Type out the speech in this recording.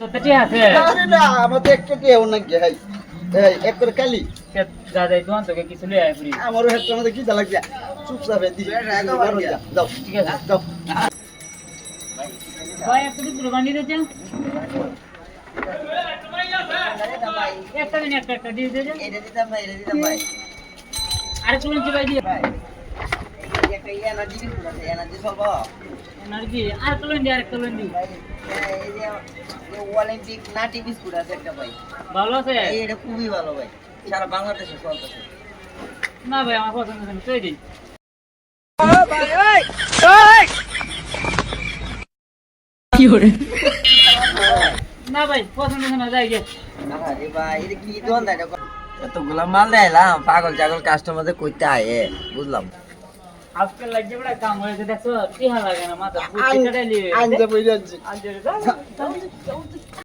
তো তে আছে আরে না আমাদের একটা কেউ না গে ভাই এই এক করে কালি দাদা দোকান থেকে কিছু লয়ে আয় পুরি আমারও হেডটা আমাদের কি লাগছে চুপচাপ দি দাও ঠিক আছে দাও ভাই একটু পুরো বানিয়ে দিতে একটা দিন একটা দিয়ে দে এটা দিতাম ভাই আর কোন কি ভাই দিয়ে ভাই এই একটা এনার্জি বিস্কুট আছে এনার্জি সব এনার্জি আর কোন দিয়ে আর কোন দি ভাই এই যে অলিম্পিক নাটি বিস্কুট আছে একটা ভাই ভালো আছে এটা খুবই ভালো ভাই সারা বাংলাদেশে চলতেছে না ভাই আমার পছন্দ না তুই দিন না ভাই পছন্দ না যাই গে আরে ভাই এটা কি দোকান দেয় এতগুলা মাল দেয়লাম পাগল ছাগল কাস্টমারদের কইতে আয় বুঝলাম আজকাল লাগছে বড় কাম হয়েছে দেখো টিহা লাগে না মাথা বুঝতে কাটাইলি আনতে বইরাছি আনতে